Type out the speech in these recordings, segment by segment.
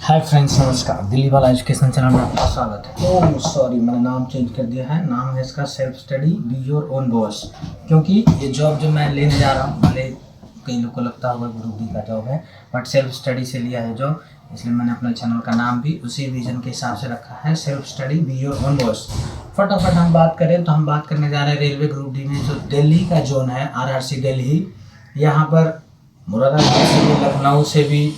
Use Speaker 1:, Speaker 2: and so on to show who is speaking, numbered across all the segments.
Speaker 1: Hi friends, नमस्कार। दिल्ली वाला education channel में आपका स्वागत है। ओह सॉरी, मैंने नाम चेंज कर दिया है। नाम है इसका self study be your own boss, क्योंकि ये जॉब जो मैं लेने जा रहा हूँ, भले कई लोग को लगता होगा ग्रुप डी का जॉब है, बट सेल्फ स्टडी से लिया है जॉब, इसलिए मैंने अपने चैनल का नाम भी उसी विजन के हिसाब से रखा है, self study be your own boss. फटाफट हम बात करें तो हम बात करने जा रहे हैं रेलवे ग्रुप डी में जो दिल्ली का जोन है, RRC दिल्ली। यहाँ पर मुरादाबाद से भी, लखनऊ से भी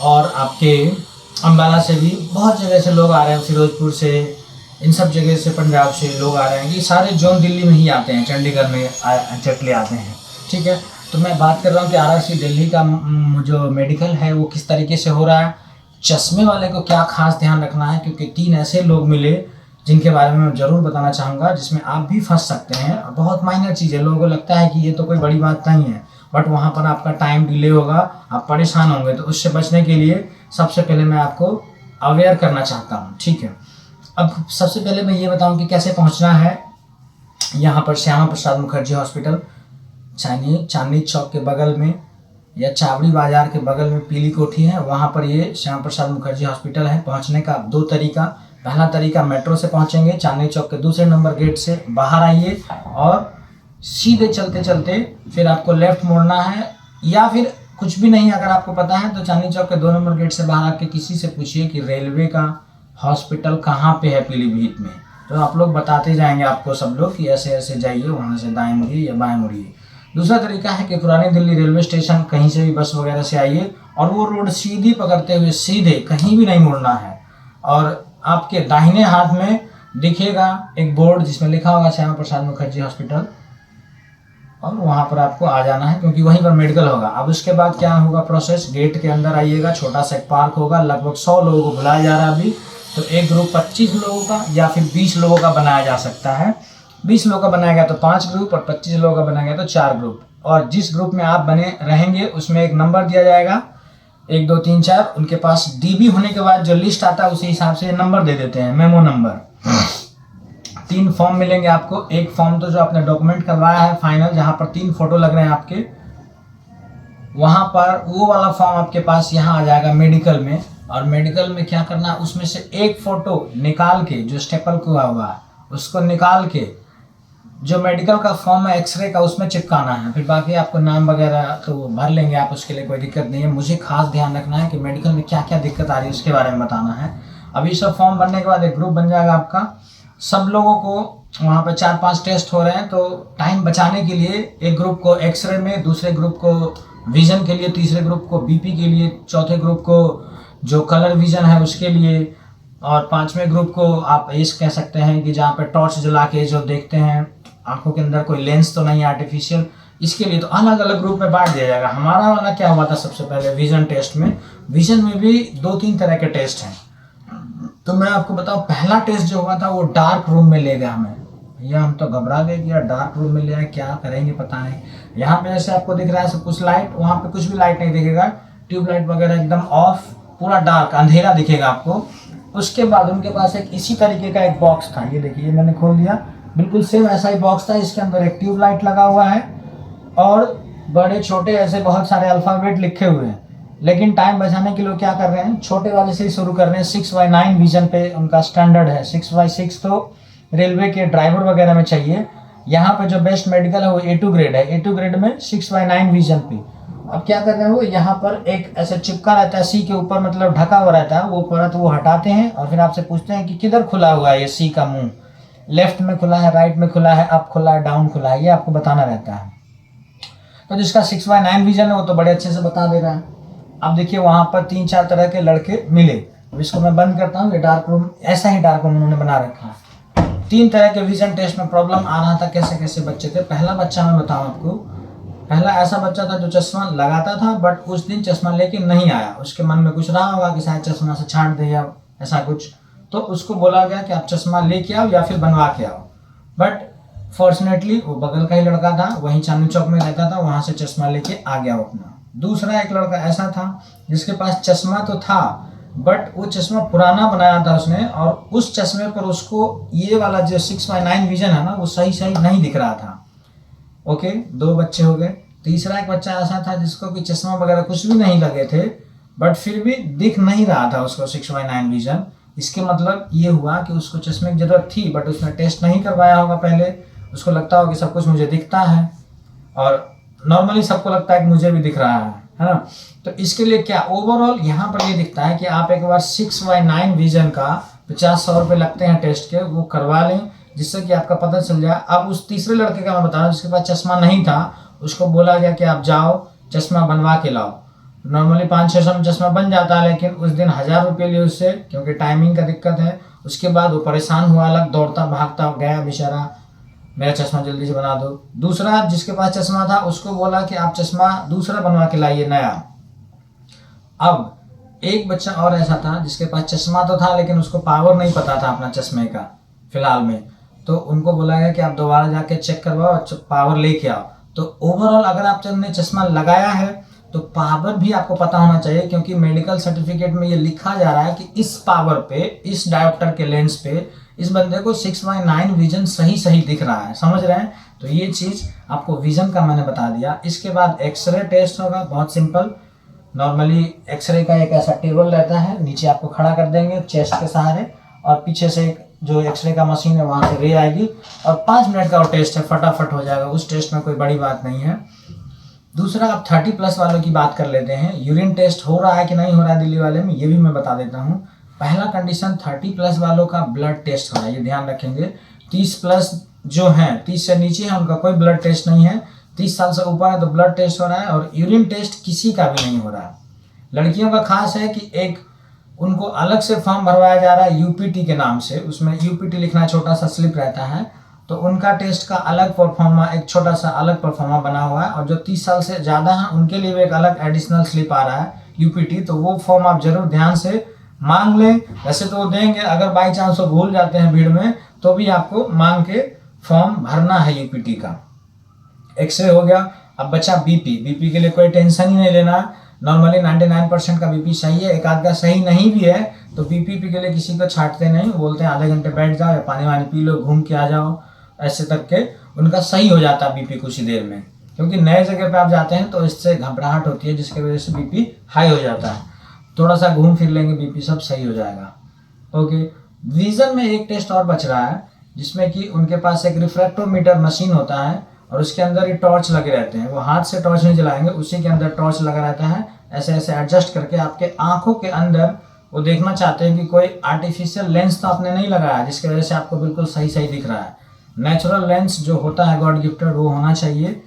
Speaker 1: और आपके अम्बाला से भी बहुत जगह से लोग आ रहे हैं, फिरोजपुर से, इन सब जगह से, पंजाब से लोग आ रहे हैं। ये सारे जोन दिल्ली में ही आते हैं, चंडीगढ़ में एग्जैक्टली आते हैं। ठीक है, तो मैं बात कर रहा हूँ कि RRC दिल्ली का जो मेडिकल है वो किस तरीके से हो रहा है। चश्मे वाले को क्या खास ध्यान रखना है, क्योंकि 3 ऐसे लोग मिले जिनके बारे में मैं ज़रूर बताना चाहूँगा, जिसमें आप भी फंस सकते हैं। बहुत माइनर चीज़ है, लोगों को लगता है कि ये तो कोई बड़ी बात नहीं है, बट वहाँ पर आपका टाइम डिले होगा, आप परेशान होंगे। तो उससे बचने के लिए सबसे पहले मैं आपको अवेयर करना चाहता हूँ। ठीक है, अब सबसे पहले मैं ये बताऊँ कि कैसे पहुँचना है। यहाँ पर श्यामा प्रसाद मुखर्जी हॉस्पिटल चांदनी चौक के बगल में या चावड़ी बाजार के बगल में पीली कोठी है, वहाँ पर ये श्यामा प्रसाद मुखर्जी हॉस्पिटल है। पहुँचने का 2 तरीका। पहला तरीका, मेट्रो से पहुँचेंगे, चांदनी चौक के दूसरे नंबर गेट से बाहर आइए और सीधे चलते चलते फिर आपको लेफ्ट मोड़ना है, या फिर कुछ भी नहीं अगर आपको पता है तो चांदनी चौक के 2 नंबर गेट से बाहर आके किसी से पूछिए कि रेलवे का हॉस्पिटल कहाँ पे है पीलीभीत में, तो आप लोग बताते जाएंगे आपको सब लोग कि ऐसे ऐसे जाइए, वहाँ से दाएं मुड़िए या बाएं मुड़िए। दूसरा तरीका है कि पुरानी दिल्ली रेलवे स्टेशन कहीं से भी बस वगैरह से आइए और वो रोड सीधी पकड़ते हुए सीधे, कहीं भी नहीं मुड़ना है, और आपके दाहिने हाथ में दिखेगा एक बोर्ड जिसमें लिखा होगा श्यामा प्रसाद मुखर्जी हॉस्पिटल, और वहाँ पर आपको आ जाना है, क्योंकि वहीं पर मेडिकल होगा। अब उसके बाद क्या होगा प्रोसेस, गेट के अंदर आइएगा, छोटा सा एक पार्क होगा, लगभग 100 लोगों को बुलाया जा रहा है अभी। तो एक ग्रुप 25 लोगों का या फिर 20 लोगों का बनाया जा सकता है। 20 लोगों का बनाया गया तो 5 ग्रुप, और 25 लोगों का बनाया गया तो 4 ग्रुप। और जिस ग्रुप में आप बने रहेंगे उसमें एक नंबर दिया जाएगा, 1 2 3 4। उनके पास DB होने के बाद जो लिस्ट आता है उसी हिसाब से नंबर दे देते हैं, मेमो नंबर। 3 फॉर्म मिलेंगे आपको। एक फॉर्म तो जो आपने डॉक्यूमेंट करवाया है फाइनल, जहाँ पर 3 फोटो लग रहे हैं आपके, वहाँ पर वो वाला फॉर्म आपके पास यहाँ आ जाएगा मेडिकल में। और मेडिकल में क्या करना है, उसमें से एक फ़ोटो निकाल के, जो स्टेपल हुआ हुआ है उसको निकाल के, जो मेडिकल का फॉर्म है एक्सरे का, उसमें चिपकाना है। फिर बाकी आपको नाम वगैरह तो भर लेंगे आप, उसके लिए कोई दिक्कत नहीं है। मुझे खास ध्यान रखना है कि मेडिकल में क्या क्या दिक्कत आ रही है उसके बारे में बताना है। अभी सब फॉर्म भरने के बाद एक ग्रुप बन जाएगा आपका। सब लोगों को वहाँ पे 4-5 टेस्ट हो रहे हैं, तो टाइम बचाने के लिए एक ग्रुप को एक्सरे में, दूसरे ग्रुप को विजन के लिए, तीसरे ग्रुप को BP के लिए, चौथे ग्रुप को जो कलर विजन है उसके लिए, और 5वें ग्रुप को आप ऐसे कह सकते हैं कि जहाँ पे टॉर्च जला के जो देखते हैं आंखों के अंदर कोई लेंस तो नहीं आर्टिफिशियल, इसके लिए तो अलग अलग ग्रुप में बांट दिया जाएगा। हमारा वाला क्या हुआ था सबसे पहले विजन टेस्ट में, विजन में भी 2-3 तरह के टेस्ट हैं। तो मैं आपको बताऊं, पहला टेस्ट जो हुआ था वो डार्क रूम में ले गया हमें। भैया हम तो घबरा गए कि यार डार्क रूम में ले आए, क्या करेंगे पता नहीं। यहाँ पे जैसे आपको दिख रहा है सब कुछ लाइट, वहाँ पे कुछ भी लाइट नहीं दिखेगा, ट्यूबलाइट वगैरह एकदम ऑफ, पूरा डार्क अंधेरा दिखेगा आपको। उसके बाद उनके पास एक इसी तरीके का एक बॉक्स था, ये देखिए मैंने खोल दिया, बिल्कुल सेम ऐसा ही बॉक्स था। इसके अंदर एक ट्यूबलाइट लगा हुआ है और बड़े छोटे ऐसे बहुत सारे अल्फ़ाबेट लिखे हुए हैं। लेकिन टाइम बचाने के लिए क्या कर रहे हैं, छोटे वाले से ही शुरू कर रहे हैं। 6x9 विजन पे उनका स्टैंडर्ड है, 6x6 तो रेलवे के ड्राइवर वगैरह में चाहिए। यहाँ पे जो बेस्ट मेडिकल है वो A2 ग्रेड है, A2 ग्रेड में 6x9 विजन पे। अब क्या कर रहे हैं वो, यहाँ पर एक ऐसे चिपका रहता है सी के ऊपर, मतलब ढका हुआ रहता है, वो परत वो हटाते हैं और फिर आपसे पूछते हैं कि किधर खुला हुआ है ये सी का मुँह, लेफ्ट में खुला है, राइट में खुला है, अप खुला है, डाउन खुला है, ये आपको बताना रहता है। तो जिसका 6x9 विजन है वो तो बड़े अच्छे से बता दे रहा है। अब देखिए वहाँ पर 3-4 तरह के लड़के मिले। अब इसको मैं बंद करता हूँ, ये डार्क रूम, ऐसा ही डार्क रूम उन्होंने बना रखा है। 3 तरह के विजन टेस्ट में प्रॉब्लम आ रहा था, कैसे कैसे बच्चे थे। पहला बच्चा मैं बताऊँ आपको, पहला ऐसा बच्चा था जो चश्मा लगाता था, बट उस दिन चश्मा लेके नहीं आया। उसके मन में कुछ रहा होगा कि शायद चश्मा से छांट दे या ऐसा कुछ, तो उसको बोला गया कि आप चश्मा लेके आओ या फिर बनवा के आओ। बट फॉर्चुनेटली वो बगल का ही लड़का था, वहीं चांदनी चौक में रहता था, वहाँ से चश्मा लेके आ गया वो अपना। दूसरा एक लड़का ऐसा था जिसके पास चश्मा तो था, बट वो चश्मा पुराना बनाया था उसने, और उस चश्मे पर उसको ये वाला जो 6x9 विजन है ना, वो सही सही नहीं दिख रहा था। ओके, 2 बच्चे हो गए। तीसरा एक बच्चा ऐसा था जिसको कि चश्मा वगैरह कुछ भी नहीं लगे थे, बट फिर भी दिख नहीं रहा था उसको 6/9 विजन। इसके मतलब ये हुआ कि उसको चश्मे की ज़रूरत थी, बट उसने टेस्ट नहीं करवाया होगा पहले। उसको लगता होगा कि सब कुछ मुझे दिखता है, और नॉर्मली सबको लगता है कि मुझे भी दिख रहा है ना। तो इसके लिए क्या ओवरऑल यहाँ पर ये दिखता है कि आप एक बार 6/9 विजन का 50-100 रुपये लगते हैं टेस्ट के, वो करवा लें, जिससे कि आपका पता चल जाए। अब उस तीसरे लड़के का मैं बता रहा हूँ जिसके पास चश्मा नहीं था, उसको बोला गया कि आप जाओ चश्मा बनवा के लाओ। नॉर्मली 500-600 में चश्मा बन जाता है, लेकिन उस दिन 1000 रुपये लिए उससे, क्योंकि टाइमिंग का दिक्कत है। उसके बाद वो परेशान हुआ, अलग दौड़ता भागता गया बेचारा, मेरा चश्मा जल्दी से बना दो। दूसरा जिसके पास चश्मा था उसको बोला कि आप चश्मा दूसरा बनवा के लाइए नया। अब एक बच्चा और ऐसा था जिसके पास चश्मा तो था, लेकिन उसको पावर नहीं पता था अपना चश्मे का फिलहाल में। तो उनको बोला गया कि आप दोबारा जाके चेक करवाओ, पावर लेके आओ। तो ओवरऑल अगर आपने चश्मा लगाया है तो पावर भी आपको पता होना चाहिए, क्योंकि मेडिकल सर्टिफिकेट में ये लिखा जा रहा है कि इस पावर पे, इस डायोप्टर के लेंस पे इस बंदे को 6/9 विजन सही दिख रहा है। समझ रहे हैं? तो ये चीज़ आपको विजन का मैंने बता दिया। इसके बाद एक्सरे टेस्ट होगा, बहुत सिंपल। नॉर्मली एक्सरे का एक ऐसा टेबल रहता है, नीचे आपको खड़ा कर देंगे चेस्ट के सहारे, और पीछे से एक जो एक्सरे का मशीन है वहाँ से रे आएगी, और 5 मिनट का वो टेस्ट है, फटाफट हो जाएगा। उस टेस्ट में कोई बड़ी बात नहीं है। दूसरा, आप 30+ वालों की बात कर लेते हैं। यूरिन टेस्ट हो रहा है कि नहीं हो रहा है दिल्ली वाले में, ये भी मैं बता देता हूँ। पहला कंडीशन 30+ वालों का ब्लड टेस्ट हो रहा है, ये ध्यान रखेंगे। 30+ जो हैं, 30 से नीचे हैं, उनका कोई ब्लड टेस्ट नहीं है। 30 साल से ऊपर है तो ब्लड टेस्ट हो रहा है, और यूरिन टेस्ट किसी का भी नहीं हो रहा है। लड़कियों का खास है कि एक उनको अलग से फॉर्म भरवाया जा रहा है यूपीटी के नाम से, उसमें यूपीटी लिखना छोटा सा स्लिप रहता है, तो उनका टेस्ट का अलग परफॉर्मा, एक छोटा सा अलग परफॉर्मा बना हुआ है। और जो 30 साल से ज़्यादा हैं उनके लिए भी एक अलग एडिशनल स्लिप आ रहा है यूपीटी, तो वो फॉर्म आप जरूर ध्यान से मांग लें। वैसे तो वो देंगे, अगर बाई चांस वो भूल जाते हैं भीड़ में तो भी आपको मांग के फॉर्म भरना है यूपीटी का। एक्सरे हो गया। अब बचा बीपी के लिए कोई टेंशन ही नहीं लेना। नॉर्मली 99% का बीपी सही है, एक आध का सही नहीं भी है तो बीपी के लिए किसी को छाटते नहीं, बोलते हैं आधे घंटे बैठ जाओ या पानी वानी पी लो, घूम के आ जाओ, ऐसे तक के उनका सही हो जाता है बीपी कुछ ही देर में। क्योंकि नए जगह पे आप जाते हैं तो इससे घबराहट होती है, जिसकी वजह से बीपी हाई हो जाता है। थोड़ा सा घूम फिर लेंगे, बीपी सब सही हो जाएगा। ओके, विजन में एक टेस्ट और बच रहा है, जिसमें कि उनके पास एक रिफ्रैक्टोमीटर मशीन होता है, और उसके अंदर ही टॉर्च लगे रहते हैं। वो हाथ से टॉर्च नहीं जलाएंगे, उसी के अंदर टॉर्च लगा रहता है। ऐसे ऐसे एडजस्ट करके आपके आंखों के अंदर वो देखना चाहते हैं कि कोई आर्टिफिशियल लेंस तो आपने नहीं लगाया जिसकी वजह से आपको बिल्कुल सही दिख रहा है। नेचुरल लेंस जो होता है गॉड गिफ्टेड वो होना चाहिए।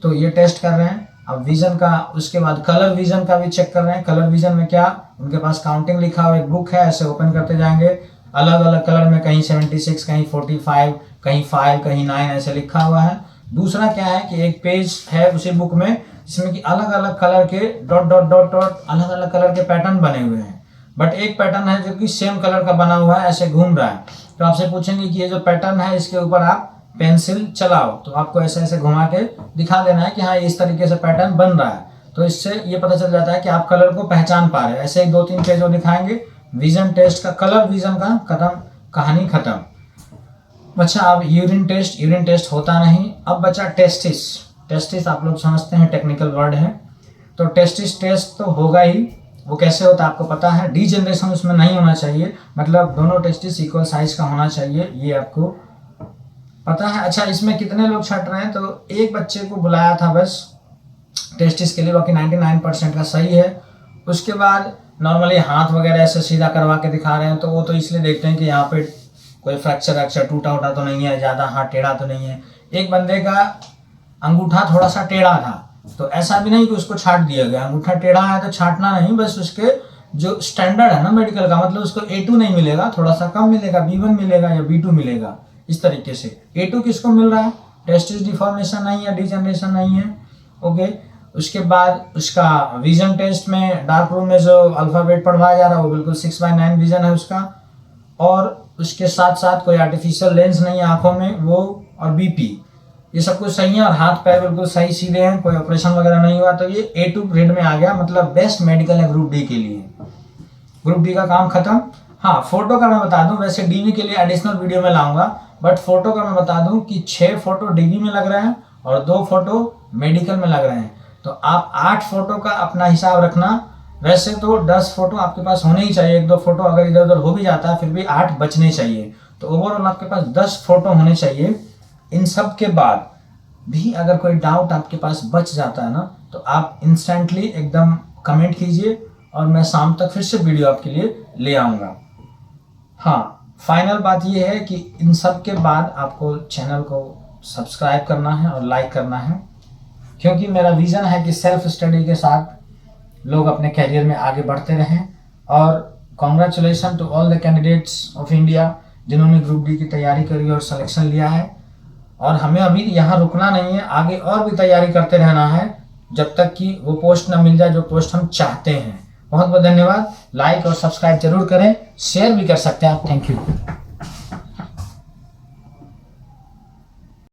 Speaker 1: तो ये टेस्ट कर रहे हैं। अब विजन का, उसके बाद कलर विजन का भी चेक कर रहे हैं। कलर विजन में क्या, उनके पास काउंटिंग लिखा हुआ एक बुक है, ऐसे ओपन करते जाएंगे, अलग अलग कलर में, कहीं 76, कहीं 45, कहीं 5, कहीं 9 ऐसे लिखा हुआ है। दूसरा क्या है कि एक पेज है उसी बुक में जिसमें कि अलग अलग कलर के डॉट डॉट डॉट डॉट अलग अलग कलर के पैटर्न बने हुए हैं, बट एक पैटर्न है जो कि सेम कलर का बना हुआ है, ऐसे घूम रहा है। तो आपसे पूछेंगे कि ये जो पैटर्न है इसके ऊपर आप पेंसिल चलाओ, तो आपको ऐसे ऐसे घुमा के दिखा देना है कि हाँ इस तरीके से पैटर्न बन रहा है। तो इससे ये पता चल जाता है कि आप कलर को पहचान पा रहे हैं। ऐसे 2-3 पेज वो दिखाएंगे। विजन टेस्ट का, कलर विजन का खत्म, कहानी खत्म। अच्छा, अब यूरिन टेस्ट होता नहीं। अब बचा टेस्टिस आप लोग समझते हैं टेक्निकल वर्ड है, तो टेस्टिस टेस्ट तो होगा ही। वो कैसे होता है आपको पता है, डीजेनरेशन उसमें नहीं होना चाहिए, मतलब दोनों टेस्टिस इक्वल साइज का होना चाहिए, ये आपको पता है। अच्छा, इसमें कितने लोग छट रहे हैं, तो एक बच्चे को बुलाया था बस टेस्टिस के लिए, बाकी 99% का सही है। उसके बाद नॉर्मली हाथ वगैरह ऐसे सीधा करवा के दिखा रहे हैं, तो वो तो इसलिए देखते हैं कि यहाँ पे कोई फ्रैक्चर टूटा उटा तो नहीं है, ज़्यादा हाथ टेढ़ा तो नहीं है। एक बंदे का अंगूठा थोड़ा सा टेढ़ा था, तो ऐसा भी नहीं कि उसको छाट दिया गया। अंगूठा टेढ़ा है तो छाटना नहीं, बस उसके जो स्टैंडर्ड है ना मेडिकल का, मतलब उसको A2 नहीं मिलेगा, थोड़ा सा कम मिलेगा, B1 मिलेगा या B2 मिलेगा, इस तरीके से। A2 किसको मिल रहा है, टेस्टिस डिफॉर्मेशन नहीं है, डिजनरेशन नहीं है। ओके, उसके बाद उसका विजन टेस्ट में डार्क रूम में जो अल्फाबेट पढ़वाया जा रहा है वो बिल्कुल 6/9 विजन है उसका, और उसके साथ साथ कोई आर्टिफिशियल लेंस नहीं है आंखों में, वो और बीपी ये सब कुछ सही है, और हाथ पैर बिल्कुल सही सीधे हैं, कोई ऑपरेशन वगैरह नहीं हुआ, तो ये A2 ग्रेड में आ गया, मतलब बेस्ट मेडिकल है ग्रुप डी के लिए। ग्रुप डी का काम खत्म। हाँ, फोटो का मैं बता दूं, वैसे डीवी के लिए एडिशनल वीडियो में लाऊंगा, बट फोटो का मैं बता दूं कि 6 फोटो डीवी में लग रहे हैं और 2 फोटो मेडिकल में लग रहे हैं। तो आप 8 फोटो का अपना हिसाब रखना, वैसे तो 10 फोटो आपके पास होने ही चाहिए, 1-2 फोटो अगर इधर उधर हो भी जाता है फिर भी 8 बचने चाहिए। तो ओवरऑल आपके पास 10 फोटो होने चाहिए। इन सब के बाद भी अगर कोई डाउट आपके पास बच जाता है ना, तो आप इंस्टेंटली एकदम कमेंट कीजिए और मैं शाम तक फिर से वीडियो आपके लिए ले आऊँगा। हाँ, फाइनल बात ये है कि इन सब के बाद आपको चैनल को सब्सक्राइब करना है और लाइक करना है, क्योंकि मेरा विज़न है कि सेल्फ स्टडी के साथ लोग अपने करियर में आगे बढ़ते रहें। और congratulations to all the candidates of India जिन्होंने ग्रुप डी की तैयारी करी और सिलेक्शन लिया है। और हमें अभी यहाँ रुकना नहीं है, आगे और भी तैयारी करते रहना है जब तक कि वो पोस्ट ना मिल जाए जो पोस्ट हम चाहते हैं। बहुत बहुत धन्यवाद। लाइक और सब्सक्राइब जरूर करें, शेयर भी कर सकते हैं आप। Thank you.